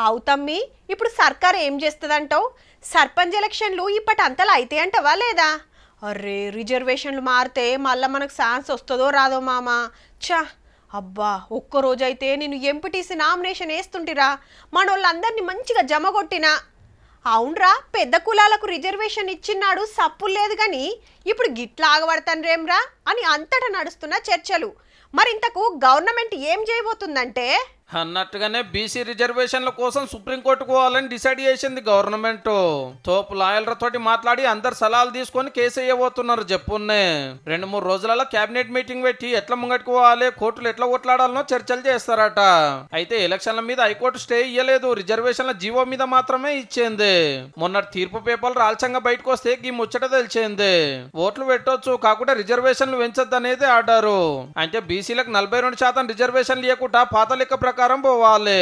ఆవు తమ్మి, ఇప్పుడు సర్కార్ ఏం చేస్తుందంటావు? సర్పంచ్ ఎలక్షన్లు ఇప్పటంతలా అయితే అంటవా లేదా? అర్రే, రిజర్వేషన్లు మారితే మళ్ళా మనకు ఛాన్స్ వస్తుందో రాదో మామా. చా, అబ్బా, ఒక్కరోజైతే నేను ఎంపీటీసీ నామినేషన్ వేస్తుంటిరా, మనోళ్ళందరినీ మంచిగా జమగొట్టినా. అవునరా, పెద్ద కులాలకు రిజర్వేషన్ ఇచ్చినాడు సప్పు లేదు కానీ ఇప్పుడు గిట్లా ఆగబడతాన్రేమ్రా అని అంతటా నడుస్తున్న చర్చలు. మరింతకు గవర్నమెంట్ ఏం చేయబోతుందంటే అన్నట్టుగానే బీసీ రిజర్వేషన్ల కోసం సుప్రీంకోర్టుకు పోవాలని డిసైడ్ చేసింది గవర్నమెంట్. తోపు లాయర్లతోటి మాట్లాడి అందరు సలహాలు తీసుకొని కేసు వేయబోతున్నారు. చెప్పున్నే 2-3 రోజులలో కేబినెట్ మీటింగ్ పెట్టి ఎట్లా ముంగట్టుకు పోవాలి, కోర్టులు ఎట్లా కొట్లాడాలనో చర్చలు చేస్తారట. అయితే ఎలక్షన్ల మీద హైకోర్టు స్టే ఇయ్యలేదు, రిజర్వేషన్ల జీవో మీద మాత్రమే ఇచ్చింది. మొన్నటి తీర్పు పేపర్లు రాల్చంగా బయటకు వస్తే ఈ ముచ్చట తెలిసింది. ఓట్లు పెట్టొచ్చు, కాకుండా రిజర్వేషన్లు పెంచొద్దు అనేది ఆడారు. అంటే బీసీలకు 42% రిజర్వేషన్లు ఇవ్వకుండా పాత లెక్క ప్రకారం పోవాలి.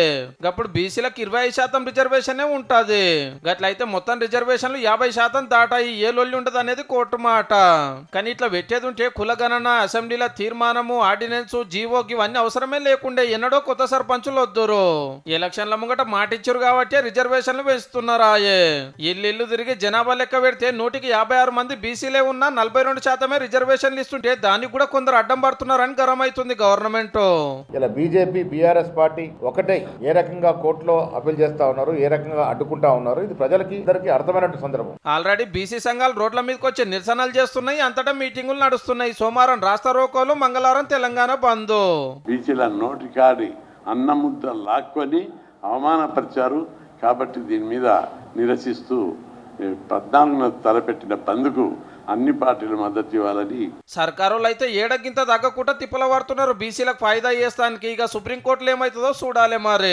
అప్పుడు బీసీలకు 25% రిజర్వేషనే ఉంటది. గట్లయితే మొత్తం రిజర్వేషన్లు 50% దాటాయి. ఏ లొల్లి ఉండదు అనేది కోర్టు మాట. కానీ ఇట్లా పెట్టేది ఉంటే కులగణన, అసెంబ్లీల తీర్మానము, ఆర్డినెన్స్, జీవో ఇవన్నీ అవసరమే లేకుండే ఎన్నడో కొత్త సర్పంచులు వద్దురు. ఎలక్షన్ల ముంగట మాటిచ్చారు కాబట్టి రిజర్వేషన్లు వేస్తున్నారాయే. ఇల్లు తిరిగి జనాభా లెక్క పెడితే 156 మంది బీసీలే ఉన్నా 42% రిజర్వేషన్లు ఇస్తుంటే దానికి కూడా కొందరు అడ్డం పడుతున్నారని గరమైతుంది గవర్నమెంట్. ఇలా బీజేపీ బీఆర్ఎస్ పార్టీ ఒకటే ఏ రకంగా కోర్టులో అప్పీల్ చేస్తా ఉన్నారు, ఏ రకంగా అడ్డుకుంటా ఉన్నారు, ఇది ప్రజలకి ఇద్దరికి అర్థమైనట్టు సందర్భం. ఆల్రెడీ బీసీ సంఘాలు రోడ్ల మీదకి వచ్చి నిరసనలు చేస్తున్నాయి, అంతటా మీటింగులు నడుస్తున్నాయి. సోమవారం రాష్ట్ర రోకోలు, మంగళవారం తెలంగాణ బంద్. బీసీల నోటికాడి అన్నముద్ద లాక్కొని అవమానపరిచారు కాబట్టి దీని మీద నిరసిస్తూ 14న తలపెట్టిన బంద్కు అన్ని పార్టీలు మద్దతు ఇవ్వాలని. సర్కారులు అయితే ఏడగింత తగ్గకుండా తిప్పల పడుతున్నారు బీసీలకు ఫాయిదా చేస్తానికి. ఇక సుప్రీంకోర్టులో ఏమవుతుందో చూడాలి మరి.